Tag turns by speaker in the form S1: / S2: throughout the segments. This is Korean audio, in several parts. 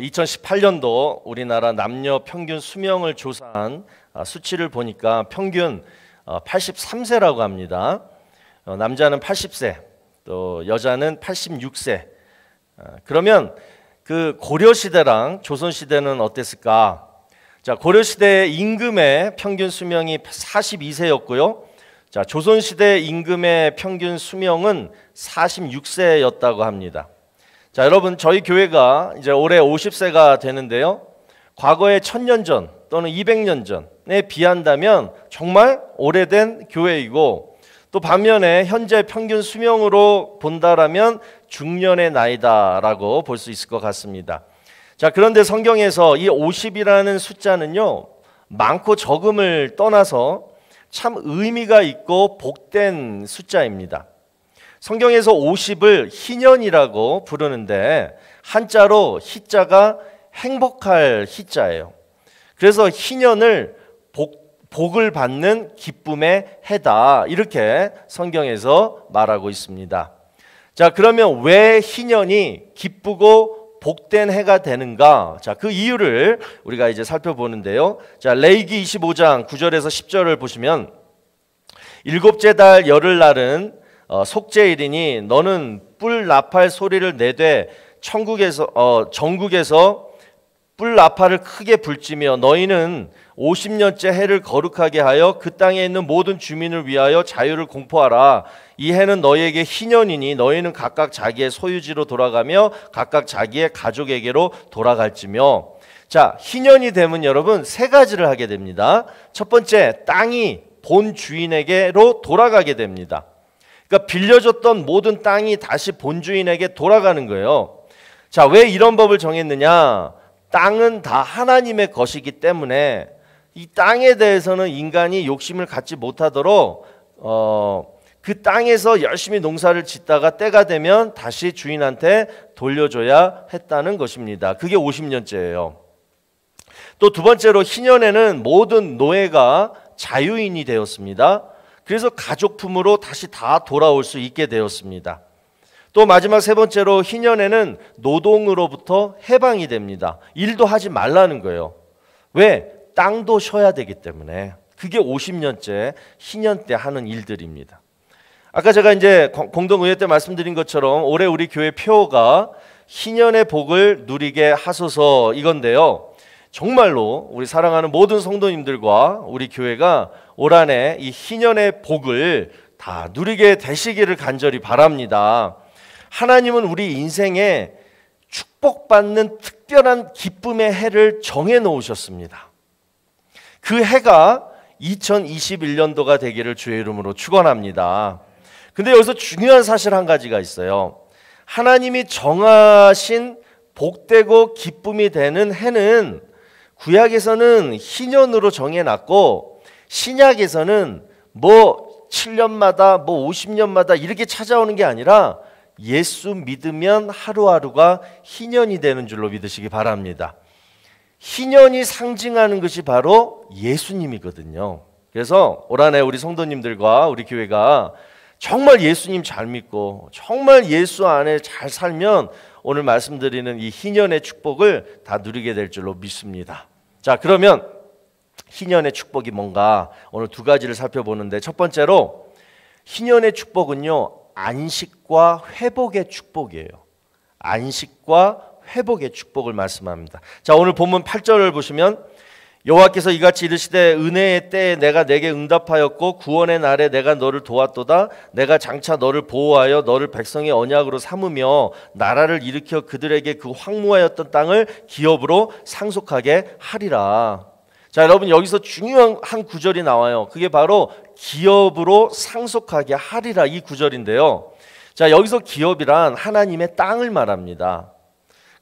S1: 2018년도 우리나라 남녀 평균 수명을 조사한 수치를 보니까 평균 83세라고 합니다. 남자는 80세, 또 여자는 86세. 그러면 그 고려시대랑 조선시대는 어땠을까? 자, 고려시대의 임금의 평균 수명이 42세였고요. 자, 조선시대 임금의 평균 수명은 46세였다고 합니다. 자, 여러분, 저희 교회가 이제 올해 50세가 되는데요. 과거에 1000년 전 또는 200년 전에 비한다면 정말 오래된 교회이고, 또 반면에 현재 평균 수명으로 본다라면 중년의 나이다라고 볼 수 있을 것 같습니다. 자, 그런데 성경에서 이 50이라는 숫자는요, 많고 적음을 떠나서 참 의미가 있고 복된 숫자입니다. 성경에서 50을 희년이라고 부르는데 한자로 희자가 행복할 희자예요. 그래서 희년을 복을 받는 기쁨의 해다, 이렇게 성경에서 말하고 있습니다. 자, 그러면 왜 희년이 기쁘고 복된 해가 되는가? 자, 그 이유를 우리가 이제 살펴보는데요. 자, 레위기 25장 9절에서 10절을 보시면, 일곱째 달 열흘날은 속죄일이니 너는 뿔 나팔 소리를 내되 전국에서 뿔 나팔을 크게 불지며 너희는 50년째 해를 거룩하게 하여 그 땅에 있는 모든 주민을 위하여 자유를 공포하라. 이 해는 너희에게 희년이니 너희는 각각 자기의 소유지로 돌아가며 각각 자기의 가족에게로 돌아갈지며. 자, 희년이 되면 여러분 세 가지를 하게 됩니다. 첫 번째, 땅이 본 주인에게로 돌아가게 됩니다. 그러니까 빌려줬던 모든 땅이 다시 본 주인에게 돌아가는 거예요. 자, 왜 이런 법을 정했느냐? 땅은 다 하나님의 것이기 때문에 이 땅에 대해서는 인간이 욕심을 갖지 못하도록 그 땅에서 열심히 농사를 짓다가 때가 되면 다시 주인한테 돌려줘야 했다는 것입니다. 그게 50년째예요. 또 두 번째로 희년에는 모든 노예가 자유인이 되었습니다. 그래서 가족품으로 다시 다 돌아올 수 있게 되었습니다. 또 마지막 세 번째로 희년에는 노동으로부터 해방이 됩니다. 일도 하지 말라는 거예요. 왜? 땅도 쉬어야 되기 때문에. 그게 50년째 희년 때 하는 일들입니다. 아까 제가 이제 공동의회 때 말씀드린 것처럼 올해 우리 교회 표어가 희년의 복을 누리게 하소서 이건데요. 정말로 우리 사랑하는 모든 성도님들과 우리 교회가 올 한 해 이 희년의 복을 다 누리게 되시기를 간절히 바랍니다. 하나님은 우리 인생에 축복받는 특별한 기쁨의 해를 정해 놓으셨습니다. 그 해가 2021년도가 되기를 주의 이름으로 축원합니다. 근데 여기서 중요한 사실 한 가지가 있어요. 하나님이 정하신 복되고 기쁨이 되는 해는 구약에서는 희년으로 정해놨고 신약에서는 뭐 7년마다 뭐 50년마다 이렇게 찾아오는 게 아니라 예수 믿으면 하루하루가 희년이 되는 줄로 믿으시기 바랍니다. 희년이 상징하는 것이 바로 예수님이거든요. 그래서 올 한 해 우리 성도님들과 우리 교회가 정말 예수님 잘 믿고 정말 예수 안에 잘 살면 오늘 말씀드리는 이 희년의 축복을 다 누리게 될 줄로 믿습니다. 자, 그러면 희년의 축복이 뭔가 오늘 두 가지를 살펴보는데, 첫 번째로 희년의 축복은요, 안식과 회복의 축복이에요. 안식과 회복의 축복을 말씀합니다. 자, 오늘 본문 8절을 보시면, 여호와께서 이같이 이르시되 은혜의 때에 내가 내게 응답하였고 구원의 날에 내가 너를 도왔도다. 내가 장차 너를 보호하여 너를 백성의 언약으로 삼으며 나라를 일으켜 그들에게 그 황무하였던 땅을 기업으로 상속하게 하리라. 자, 여러분, 여기서 중요한 한 구절이 나와요. 그게 바로 기업으로 상속하게 하리라, 이 구절인데요. 자, 여기서 기업이란 하나님의 땅을 말합니다.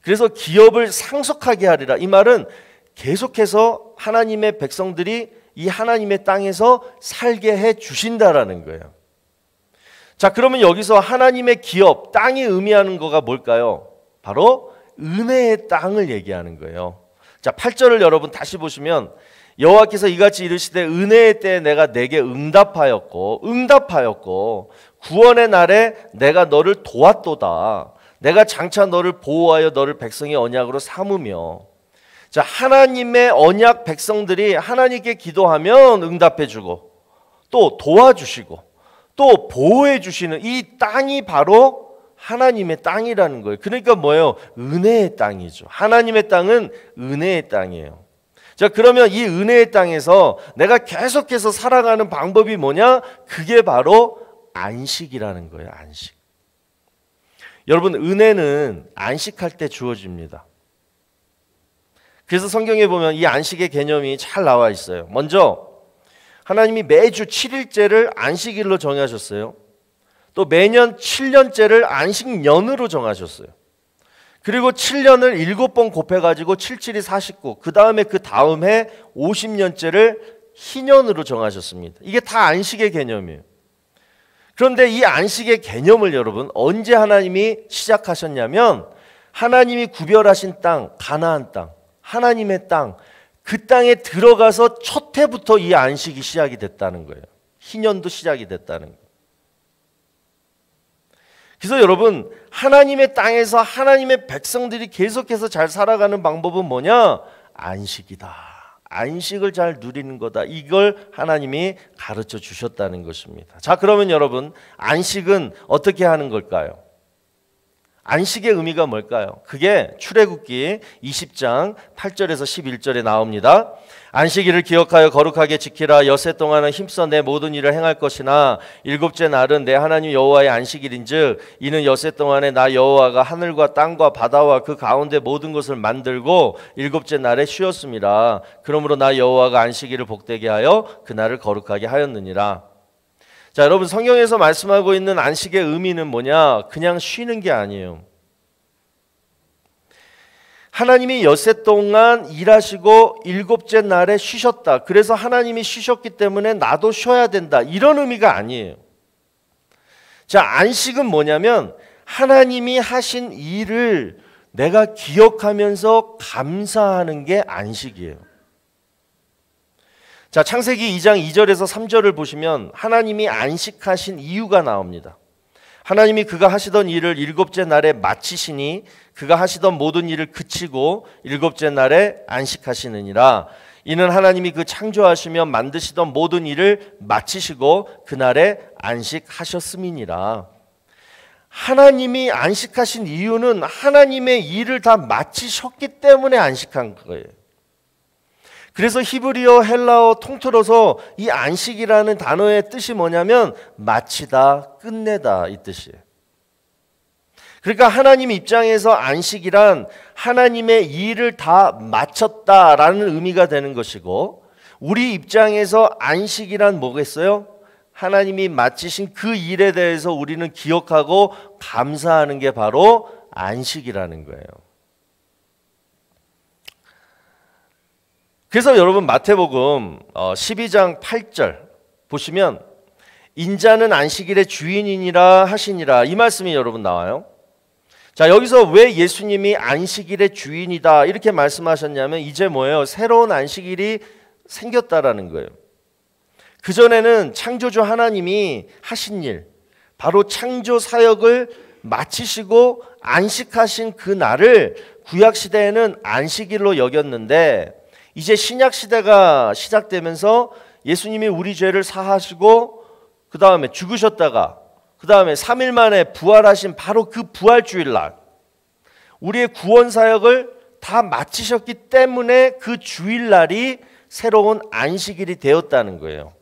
S1: 그래서 기업을 상속하게 하리라, 이 말은 계속해서 하나님의 백성들이 이 하나님의 땅에서 살게 해 주신다라는 거예요. 자, 그러면 여기서 하나님의 기업, 땅이 의미하는 거가 뭘까요? 바로 은혜의 땅을 얘기하는 거예요. 자, 8절을 여러분 다시 보시면, 여호와께서 이같이 이르시되 은혜의 때에 내가 내게 응답하였고 구원의 날에 내가 너를 도왔도다. 내가 장차 너를 보호하여 너를 백성의 언약으로 삼으며. 자, 하나님의 언약 백성들이 하나님께 기도하면 응답해 주고 또 도와주시고 또 보호해 주시는 이 땅이 바로 하나님의 땅이라는 거예요. 그러니까 뭐예요? 은혜의 땅이죠. 하나님의 땅은 은혜의 땅이에요. 자, 그러면 이 은혜의 땅에서 내가 계속해서 살아가는 방법이 뭐냐? 그게 바로 안식이라는 거예요. 안식. 여러분, 은혜는 안식할 때 주어집니다. 그래서 성경에 보면 이 안식의 개념이 잘 나와 있어요. 먼저 하나님이 매주 7일째를 안식일로 정하셨어요. 또 매년 7년째를 안식년으로 정하셨어요. 그리고 7년을 7번 곱해가지고 77이 49, 그 다음에 그 다음 해 50년째를 희년으로 정하셨습니다. 이게 다 안식의 개념이에요. 그런데 이 안식의 개념을 여러분 언제 하나님이 시작하셨냐면 하나님이 구별하신 땅, 가나안 땅, 하나님의 땅, 그 땅에 들어가서 첫 해부터 이 안식이 시작이 됐다는 거예요. 희년도 시작이 됐다는 거예요. 그래서 여러분, 하나님의 땅에서 하나님의 백성들이 계속해서 잘 살아가는 방법은 뭐냐? 안식이다. 안식을 잘 누리는 거다. 이걸 하나님이 가르쳐 주셨다는 것입니다. 자, 그러면 여러분, 안식은 어떻게 하는 걸까요? 안식의 의미가 뭘까요? 그게 출애굽기 20장 8절에서 11절에 나옵니다. 안식일을 기억하여 거룩하게 지키라. 엿새 동안은 힘써 내 모든 일을 행할 것이나 일곱째 날은 내 하나님 여호와의 안식일인즉 이는 엿새 동안에 나 여호와가 하늘과 땅과 바다와 그 가운데 모든 것을 만들고 일곱째 날에 쉬었습니다. 그러므로 나 여호와가 안식일을 복되게 하여 그날을 거룩하게 하였느니라. 자, 여러분, 성경에서 말씀하고 있는 안식의 의미는 뭐냐? 그냥 쉬는 게 아니에요. 하나님이 엿새 동안 일하시고 일곱째 날에 쉬셨다. 그래서 하나님이 쉬셨기 때문에 나도 쉬어야 된다. 이런 의미가 아니에요. 자, 안식은 뭐냐면 하나님이 하신 일을 내가 기억하면서 감사하는 게 안식이에요. 자, 창세기 2장 2절에서 3절을 보시면 하나님이 안식하신 이유가 나옵니다. 하나님이 그가 하시던 일을 일곱째 날에 마치시니 그가 하시던 모든 일을 그치고 일곱째 날에 안식하시느니라. 이는 하나님이 그 창조하시며 만드시던 모든 일을 마치시고 그날에 안식하셨음이니라. 하나님이 안식하신 이유는 하나님의 일을 다 마치셨기 때문에 안식한 거예요. 그래서 히브리어, 헬라어 통틀어서 이 안식이라는 단어의 뜻이 뭐냐면 마치다, 끝내다 이 뜻이에요. 그러니까 하나님 입장에서 안식이란 하나님의 일을 다 마쳤다라는 의미가 되는 것이고, 우리 입장에서 안식이란 뭐겠어요? 하나님이 마치신 그 일에 대해서 우리는 기억하고 감사하는 게 바로 안식이라는 거예요. 그래서 여러분, 마태복음 12장 8절 보시면 인자는 안식일의 주인이니라 하시니라, 이 말씀이 여러분 나와요. 자, 여기서 왜 예수님이 안식일의 주인이다 이렇게 말씀하셨냐면 이제 뭐예요? 새로운 안식일이 생겼다라는 거예요. 그전에는 창조주 하나님이 하신 일, 바로 창조 사역을 마치시고 안식하신 그 날을 구약시대에는 안식일로 여겼는데, 이제 신약시대가 시작되면서 예수님이 우리 죄를 사하시고 그 다음에 죽으셨다가 그 다음에 3일 만에 부활하신 바로 그 부활주일날, 우리의 구원사역을 다 마치셨기 때문에 그 주일날이 새로운 안식일이 되었다는 거예요.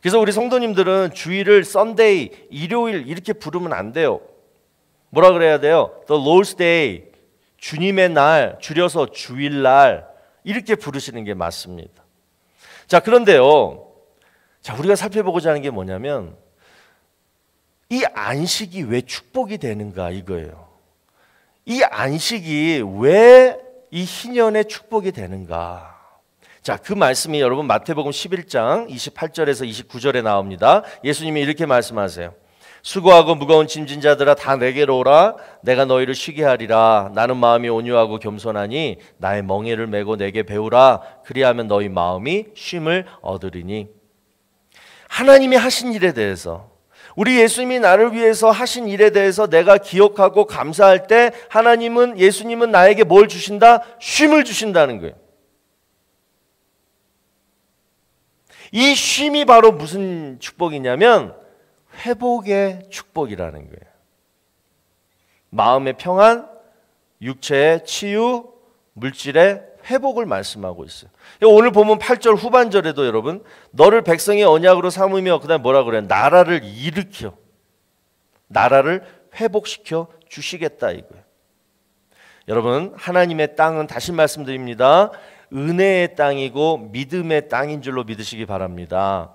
S1: 그래서 우리 성도님들은 주일을 썬데이, 일요일 이렇게 부르면 안 돼요. 뭐라 그래야 돼요? The Lord's Day, 주님의 날, 줄여서 주일날 이렇게 부르시는 게 맞습니다. 자, 그런데요, 자, 우리가 살펴보고자 하는 게 뭐냐면 이 안식이 왜 축복이 되는가 이거예요. 이 안식이 왜 이 희년의 축복이 되는가. 자, 그 말씀이 여러분 마태복음 11장 28절에서 29절에 나옵니다. 예수님이 이렇게 말씀하세요. 수고하고 무거운 짐진 자들아 다 내게로 오라. 내가 너희를 쉬게 하리라. 나는 마음이 온유하고 겸손하니 나의 멍에를 메고 내게 배우라. 그리하면 너희 마음이 쉼을 얻으리니. 하나님이 하신 일에 대해서 우리 예수님이 나를 위해서 하신 일에 대해서 내가 기억하고 감사할 때 예수님은 나에게 뭘 주신다? 쉼을 주신다는 거예요. 이 쉼이 바로 무슨 축복이냐면 회복의 축복이라는 거예요. 마음의 평안, 육체의 치유, 물질의 회복을 말씀하고 있어요. 오늘 보면 8절 후반절에도 여러분, 너를 백성의 언약으로 삼으며 그다음 뭐라 그래요? 나라를 일으켜, 나라를 회복시켜 주시겠다 이거예요. 여러분, 하나님의 땅은 다시 말씀드립니다. 은혜의 땅이고 믿음의 땅인 줄로 믿으시기 바랍니다.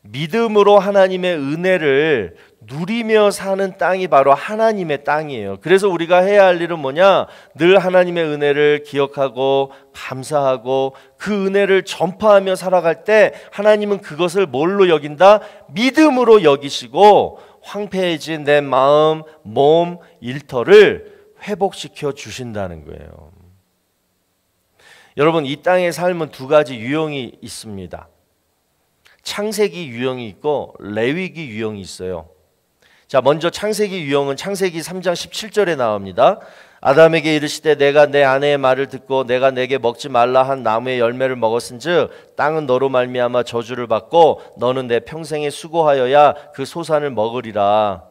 S1: 믿음으로 하나님의 은혜를 누리며 사는 땅이 바로 하나님의 땅이에요. 그래서 우리가 해야 할 일은 뭐냐? 늘 하나님의 은혜를 기억하고 감사하고 그 은혜를 전파하며 살아갈 때 하나님은 그것을 뭘로 여긴다? 믿음으로 여기시고 황폐해진 내 마음, 몸, 일터를 회복시켜 주신다는 거예요. 여러분, 이 땅의 삶은 두 가지 유형이 있습니다. 창세기 유형이 있고 레위기 유형이 있어요. 자, 먼저 창세기 유형은 창세기 3장 17절에 나옵니다. 아담에게 이르시되 내가 내 아내의 말을 듣고 내가 내게 먹지 말라 한 나무의 열매를 먹었은즉 땅은 너로 말미암아 저주를 받고 너는 내 평생에 수고하여야 그 소산을 먹으리라.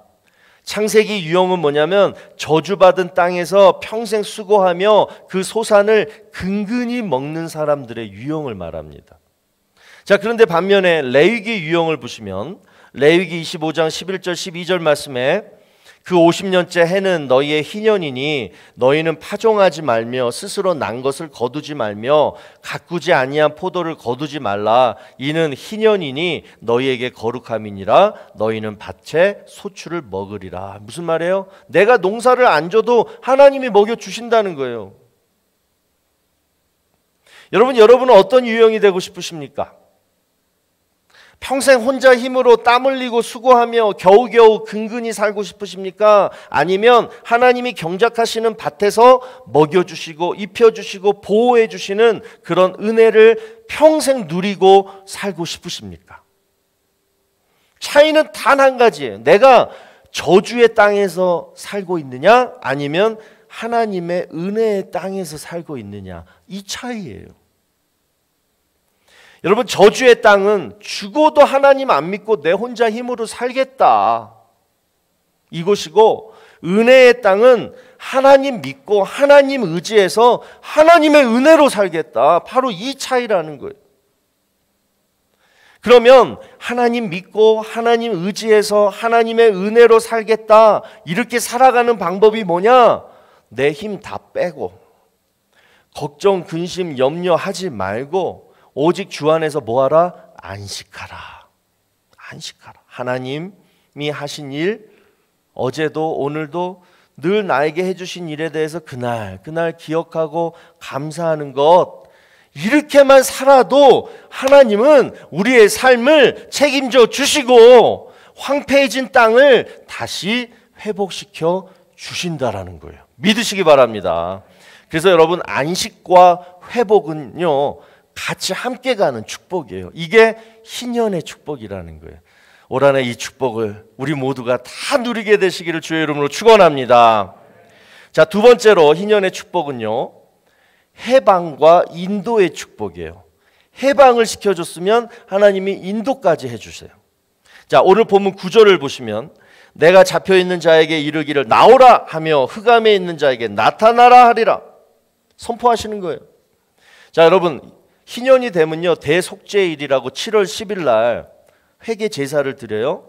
S1: 창세기 유형은 뭐냐면 저주받은 땅에서 평생 수고하며 그 소산을 근근히 먹는 사람들의 유형을 말합니다. 자, 그런데 반면에 레위기 유형을 보시면 레위기 25장 11절 12절 말씀에 그 50년째 해는 너희의 희년이니 너희는 파종하지 말며 스스로 난 것을 거두지 말며 가꾸지 아니한 포도를 거두지 말라. 이는 희년이니 너희에게 거룩함이니라. 너희는 밭에 소출을 먹으리라. 무슨 말이에요? 내가 농사를 안 줘도 하나님이 먹여주신다는 거예요. 여러분은 어떤 유형이 되고 싶으십니까? 평생 혼자 힘으로 땀 흘리고 수고하며 겨우겨우 근근히 살고 싶으십니까? 아니면 하나님이 경작하시는 밭에서 먹여주시고 입혀주시고 보호해주시는 그런 은혜를 평생 누리고 살고 싶으십니까? 차이는 단 한 가지예요. 내가 저주의 땅에서 살고 있느냐 아니면 하나님의 은혜의 땅에서 살고 있느냐, 이 차이예요. 여러분, 저주의 땅은 죽어도 하나님 안 믿고 내 혼자 힘으로 살겠다 이것이고, 은혜의 땅은 하나님 믿고 하나님 의지해서 하나님의 은혜로 살겠다, 바로 이 차이라는 거예요. 그러면 하나님 믿고 하나님 의지해서 하나님의 은혜로 살겠다, 이렇게 살아가는 방법이 뭐냐? 내 힘 다 빼고 걱정, 근심, 염려하지 말고 오직 주 안에서 뭐하라? 안식하라. 안식하라. 하나님이 하신 일, 어제도 오늘도 늘 나에게 해주신 일에 대해서 그날 기억하고 감사하는 것, 이렇게만 살아도 하나님은 우리의 삶을 책임져 주시고 황폐해진 땅을 다시 회복시켜 주신다라는 거예요. 믿으시기 바랍니다. 그래서 여러분, 안식과 회복은요 같이 함께 가는 축복이에요. 이게 희년의 축복이라는 거예요. 올 한해 이 축복을 우리 모두가 다 누리게 되시기를 주의 이름으로 축원합니다. 자, 두 번째로 희년의 축복은요, 해방과 인도의 축복이에요. 해방을 시켜줬으면 하나님이 인도까지 해주세요. 자, 오늘 본문 9절을 보시면 내가 잡혀있는 자에게 이르기를 나오라 하며 흑암에 있는 자에게 나타나라 하리라 선포하시는 거예요. 자, 여러분, 희년이 되면요 대속죄일이라고 7월 10일 날 회개 제사를 드려요.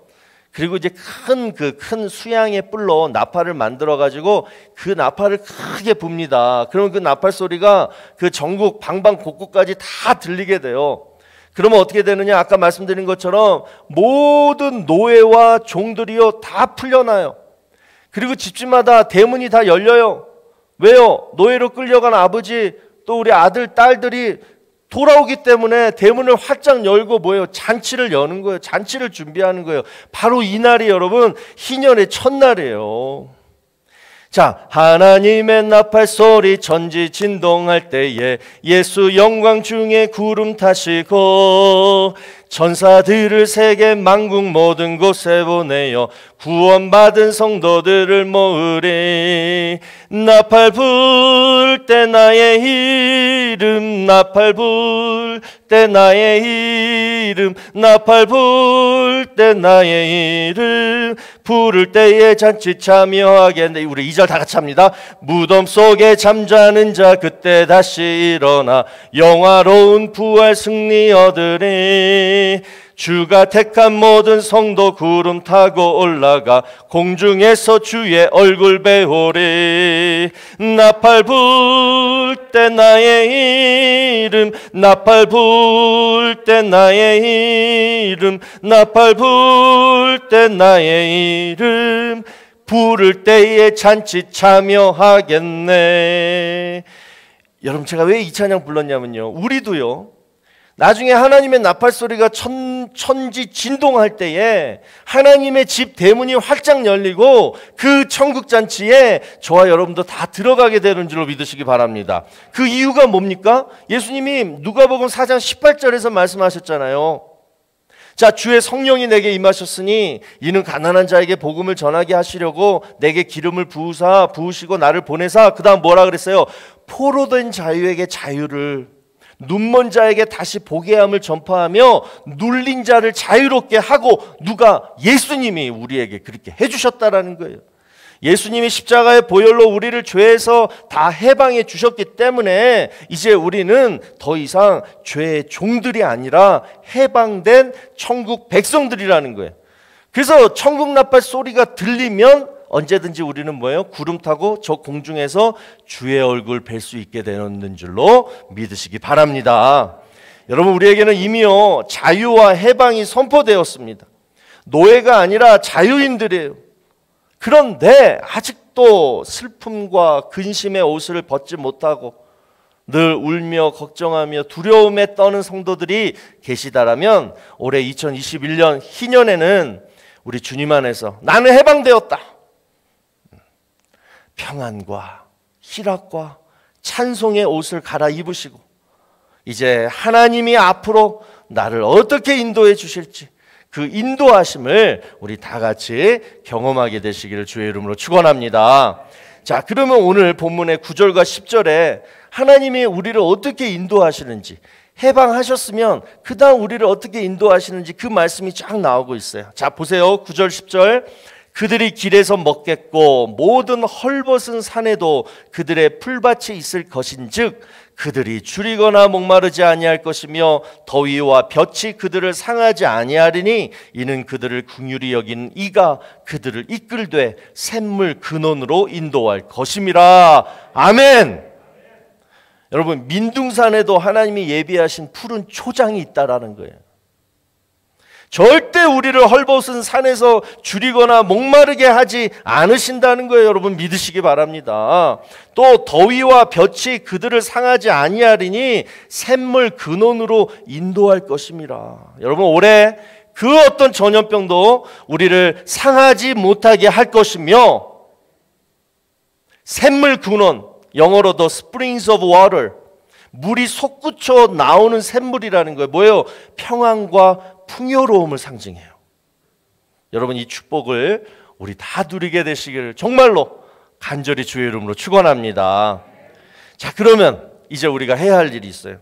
S1: 그리고 이제 큰 수양의 뿔로 나팔을 만들어 가지고 그 나팔을 크게 붑니다. 그러면 그 나팔 소리가 그 전국 방방곡곡까지 다 들리게 돼요. 그러면 어떻게 되느냐? 아까 말씀드린 것처럼 모든 노예와 종들이요 다 풀려나요. 그리고 집집마다 대문이 다 열려요. 왜요? 노예로 끌려간 아버지 또 우리 아들 딸들이 돌아오기 때문에 대문을 활짝 열고 뭐예요? 잔치를 여는 거예요. 잔치를 준비하는 거예요. 바로 이 날이 여러분 희년의 첫날이에요. 자, 하나님의 나팔 소리 천지 진동할 때에 예수 영광 중에 구름 타시고 천사들을 세계 만국 모든 곳에 보내어 구원받은 성도들을 모으리. 나팔 불 때 나의 이름, 나팔 불 때 나의 이름, 나팔 불 때 나의 이름, 부를 때에 잔치 참여하겠네. 우리 2절 다 같이 합니다. 무덤 속에 잠자는 자 그때 다시 일어나 영화로운 부활 승리 얻으리. 주가 택한 모든 성도 구름 타고 올라가 공중에서 주의 얼굴 배우리. 나팔 불 때 나의 이름, 나팔 불 때 나의 이름, 나팔 불 때 나의 이름, 부를 때에 잔치 참여하겠네. 여러분, 제가 왜 이 찬양 불렀냐면요, 우리도요 나중에 하나님의 나팔 소리가 천지 진동할 때에 하나님의 집 대문이 활짝 열리고 그 천국 잔치에 저와 여러분도 다 들어가게 되는 줄로 믿으시기 바랍니다. 그 이유가 뭡니까? 예수님이 누가복음 4장 18절에서 말씀하셨잖아요. 자, 주의 성령이 내게 임하셨으니 이는 가난한 자에게 복음을 전하게 하시려고 내게 기름을 부으시고 나를 보내사, 그 다음 뭐라 그랬어요? 포로된 자유에게 자유를, 눈먼 자에게 다시 보게 함을 전파하며 눌린 자를 자유롭게 하고, 누가? 예수님이 우리에게 그렇게 해주셨다라는 거예요. 예수님이 십자가의 보혈로 우리를 죄에서 다 해방해 주셨기 때문에 이제 우리는 더 이상 죄의 종들이 아니라 해방된 천국 백성들이라는 거예요. 그래서 천국 나팔 소리가 들리면 언제든지 우리는 뭐예요? 구름 타고 저 공중에서 주의 얼굴 뵐 수 있게 되는 줄로 믿으시기 바랍니다. 여러분, 우리에게는 이미요 자유와 해방이 선포되었습니다. 노예가 아니라 자유인들이에요. 그런데 아직도 슬픔과 근심의 옷을 벗지 못하고 늘 울며 걱정하며 두려움에 떠는 성도들이 계시다라면 올해 2021년 희년에는 우리 주님 안에서 나는 해방되었다, 평안과 희락과 찬송의 옷을 갈아입으시고 이제 하나님이 앞으로 나를 어떻게 인도해 주실지 그 인도하심을 우리 다 같이 경험하게 되시기를 주의 이름으로 축원합니다. 자, 그러면 오늘 본문의 9절과 10절에 하나님이 우리를 어떻게 인도하시는지, 해방하셨으면 그 다음 우리를 어떻게 인도하시는지 그 말씀이 쫙 나오고 있어요. 자, 보세요. 9절 10절. 그들이 길에서 먹겠고 모든 헐벗은 산에도 그들의 풀밭이 있을 것인즉 그들이 줄이거나 목마르지 아니할 것이며 더위와 볕이 그들을 상하지 아니하리니 이는 그들을 긍휼히 여긴 이가 그들을 이끌되 샘물 근원으로 인도할 것임이라. 아멘. 여러분, 민둥산에도 하나님이 예비하신 푸른 초장이 있다라는 거예요. 절대 우리를 헐벗은 산에서 줄이거나 목마르게 하지 않으신다는 거예요. 여러분, 믿으시기 바랍니다. 또 더위와 볕이 그들을 상하지 아니하리니 샘물 근원으로 인도할 것임이라. 여러분, 올해 그 어떤 전염병도 우리를 상하지 못하게 할 것이며, 샘물 근원, 영어로 the springs of water, 물이 솟구쳐 나오는 샘물이라는 거예요. 뭐예요? 평안과 풍요로움을 상징해요. 여러분, 이 축복을 우리 다 누리게 되시기를 정말로 간절히 주의 이름으로 축원합니다. 자, 그러면 이제 우리가 해야 할 일이 있어요.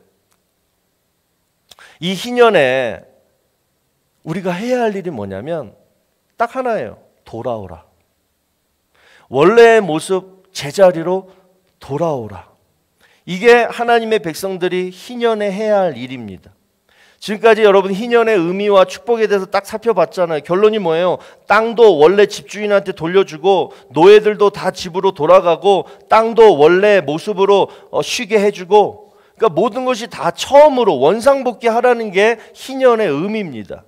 S1: 이 희년에 우리가 해야 할 일이 뭐냐면 딱 하나예요. 돌아오라. 원래의 모습 제자리로 돌아오라. 이게 하나님의 백성들이 희년에 해야 할 일입니다. 지금까지 여러분 희년의 의미와 축복에 대해서 딱 살펴봤잖아요. 결론이 뭐예요? 땅도 원래 집주인한테 돌려주고 노예들도 다 집으로 돌아가고 땅도 원래 모습으로 쉬게 해주고, 그러니까 모든 것이 다 처음으로 원상복귀하라는 게 희년의 의미입니다.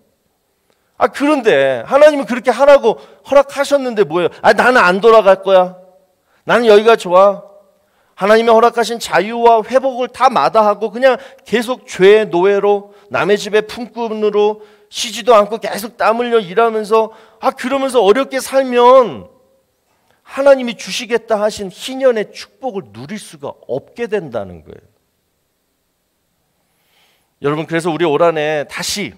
S1: 그런데 하나님은 그렇게 하라고 허락하셨는데 뭐예요? 나는 안 돌아갈 거야. 나는 여기가 좋아. 하나님이 허락하신 자유와 회복을 다 마다하고 그냥 계속 죄의 노예로 남의 집의 품꾼으로 쉬지도 않고 계속 땀 흘려 일하면서 그러면서 어렵게 살면 하나님이 주시겠다 하신 희년의 축복을 누릴 수가 없게 된다는 거예요. 여러분, 그래서 우리 올 한해 다시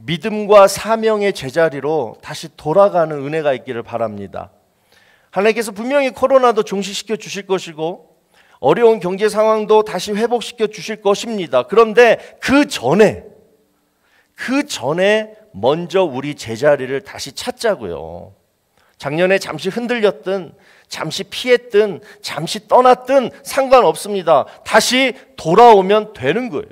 S1: 믿음과 사명의 제자리로 다시 돌아가는 은혜가 있기를 바랍니다. 하나님께서 분명히 코로나도 종식시켜 주실 것이고 어려운 경제 상황도 다시 회복시켜 주실 것입니다. 그런데 그 전에 먼저 우리 제자리를 다시 찾자고요. 작년에 잠시 흔들렸든 잠시 피했든 잠시 떠났든 상관없습니다. 다시 돌아오면 되는 거예요.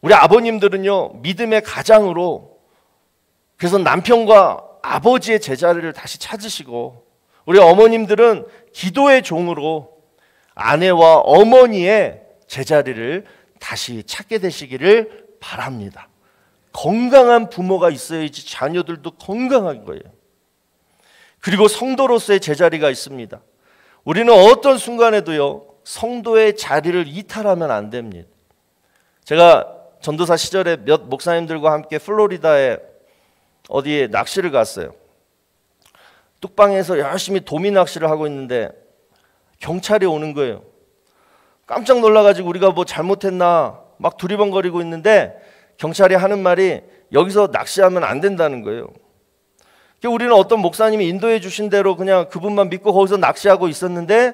S1: 우리 아버님들은요, 믿음의 가장으로 그래서 남편과 아버지의 제자리를 다시 찾으시고, 우리 어머님들은 기도의 종으로 아내와 어머니의 제자리를 다시 찾게 되시기를 바랍니다. 건강한 부모가 있어야지 자녀들도 건강한 거예요. 그리고 성도로서의 제자리가 있습니다. 우리는 어떤 순간에도요, 성도의 자리를 이탈하면 안 됩니다. 제가 전도사 시절에 몇 목사님들과 함께 플로리다에 어디에 낚시를 갔어요. 뚝방에서 열심히 도미 낚시를 하고 있는데 경찰이 오는 거예요. 깜짝 놀라가지고 우리가 뭐 잘못했나 막 두리번거리고 있는데 경찰이 하는 말이 여기서 낚시하면 안 된다는 거예요. 우리는 어떤 목사님이 인도해 주신 대로 그냥 그분만 믿고 거기서 낚시하고 있었는데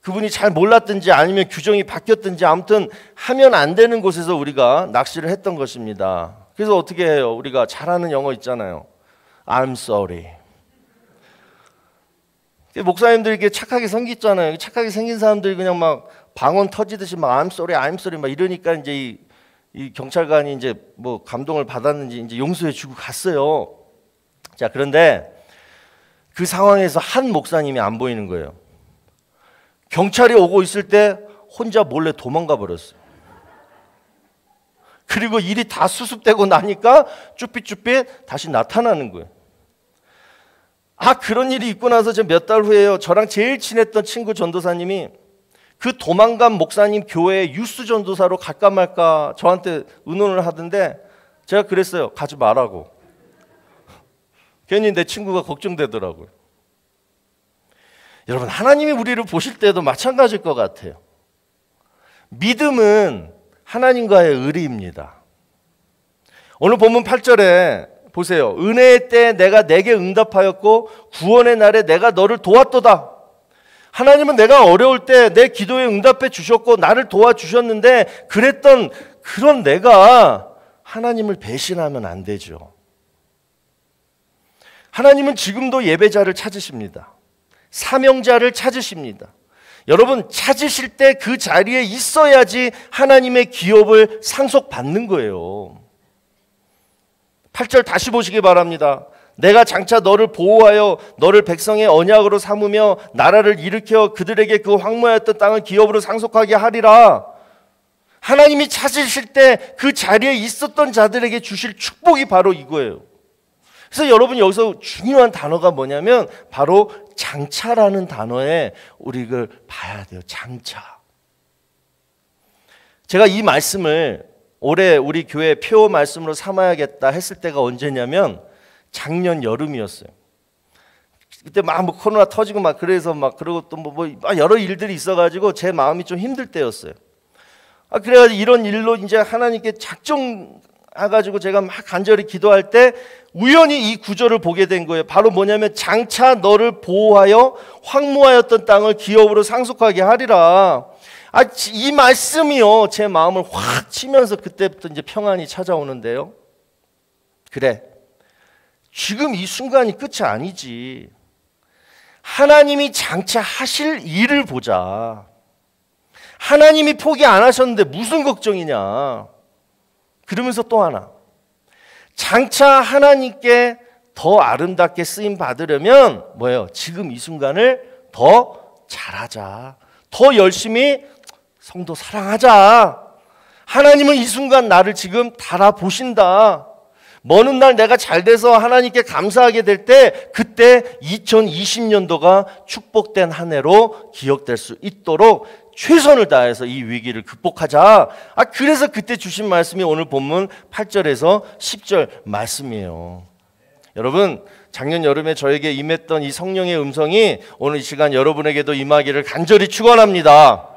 S1: 그분이 잘 몰랐든지 아니면 규정이 바뀌었든지 아무튼 하면 안 되는 곳에서 우리가 낚시를 했던 것입니다. 그래서 어떻게 해요? 우리가 잘하는 영어 있잖아요. I'm sorry. 목사님들이 이렇게 착하게 생겼잖아요. 착하게 생긴 사람들이 그냥 막 방언 터지듯이 막 I'm sorry, I'm sorry 막 이러니까 이제 이 경찰관이 이제 뭐 감동을 받았는지 이제 용서해 주고 갔어요. 자, 그런데 그 상황에서 한 목사님이 안 보이는 거예요. 경찰이 오고 있을 때 혼자 몰래 도망가 버렸어요. 그리고 일이 다 수습되고 나니까 쭈삣쭈삣 다시 나타나는 거예요. 그런 일이 있고 나서 몇 달 후에요, 저랑 제일 친했던 친구 전도사님이 그 도망간 목사님 교회의 유스 전도사로 갈까 말까 저한테 의논을 하던데 제가 그랬어요. 가지 말라고. 괜히 내 친구가 걱정되더라고요. 여러분, 하나님이 우리를 보실 때도 마찬가지일 것 같아요. 믿음은 하나님과의 의리입니다. 오늘 본문 8절에 보세요. 은혜의 때에 내가 내게 응답하였고 구원의 날에 내가 너를 도왔도다. 하나님은 내가 어려울 때 내 기도에 응답해 주셨고 나를 도와주셨는데 그랬던 그런 내가 하나님을 배신하면 안 되죠. 하나님은 지금도 예배자를 찾으십니다. 사명자를 찾으십니다. 여러분, 찾으실 때 그 자리에 있어야지 하나님의 기업을 상속받는 거예요. 8절 다시 보시기 바랍니다. 내가 장차 너를 보호하여 너를 백성의 언약으로 삼으며 나라를 일으켜 그들에게 그 황무하였던 땅을 기업으로 상속하게 하리라. 하나님이 찾으실 때 그 자리에 있었던 자들에게 주실 축복이 바로 이거예요. 그래서 여러분, 여기서 중요한 단어가 뭐냐면 바로 장차라는 단어에 우리 이걸 봐야 돼요. 장차. 제가 이 말씀을 올해 우리 교회 표 말씀으로 삼아야겠다 했을 때가 언제냐면 작년 여름이었어요. 그때 막 뭐 코로나 터지고 막 그래서 막 그러고 또 뭐 여러 일들이 있어가지고 제 마음이 좀 힘들 때였어요. 그래가지고 이런 일로 이제 하나님께 작정해가지고 제가 막 간절히 기도할 때 우연히 이 구절을 보게 된 거예요. 바로 뭐냐면 장차 너를 보호하여 황무하였던 땅을 기업으로 상속하게 하리라. 이 말씀이요, 제 마음을 확 치면서 그때부터 이제 평안이 찾아오는데요. 그래, 지금 이 순간이 끝이 아니지. 하나님이 장차 하실 일을 보자. 하나님이 포기 안 하셨는데 무슨 걱정이냐. 그러면서 또 하나, 장차 하나님께 더 아름답게 쓰임 받으려면 뭐예요? 지금 이 순간을 더 잘하자. 더 열심히 성도 사랑하자. 하나님은 이 순간 나를 지금 달아보신다. 먼 훗날 내가 잘 돼서 하나님께 감사하게 될 때 그때 2020년도가 축복된 한 해로 기억될 수 있도록 최선을 다해서 이 위기를 극복하자. 그래서 그때 주신 말씀이 오늘 본문 8절에서 10절 말씀이에요. 여러분, 작년 여름에 저에게 임했던 이 성령의 음성이 오늘 이 시간 여러분에게도 임하기를 간절히 축원합니다.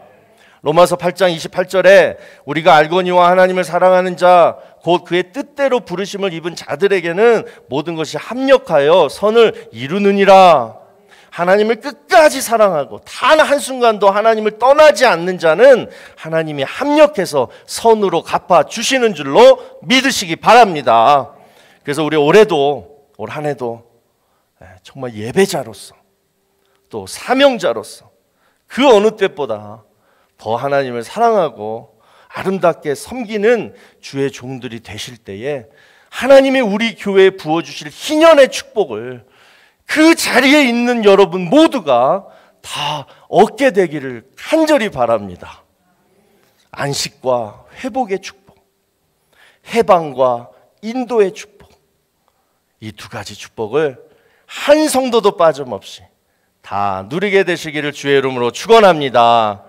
S1: 로마서 8장 28절에 우리가 알거니와 하나님을 사랑하는 자 곧 그의 뜻대로 부르심을 입은 자들에게는 모든 것이 합력하여 선을 이루느니라. 하나님을 끝까지 사랑하고 단 한순간도 하나님을 떠나지 않는 자는 하나님이 합력해서 선으로 갚아주시는 줄로 믿으시기 바랍니다. 그래서 우리 올 한 해도 정말 예배자로서 또 사명자로서 그 어느 때보다 더 하나님을 사랑하고 아름답게 섬기는 주의 종들이 되실 때에 하나님이 우리 교회에 부어주실 희년의 축복을 그 자리에 있는 여러분 모두가 다 얻게 되기를 간절히 바랍니다. 안식과 회복의 축복, 해방과 인도의 축복, 이 두 가지 축복을 한 성도도 빠짐없이 다 누리게 되시기를 주의 이름으로 축원합니다.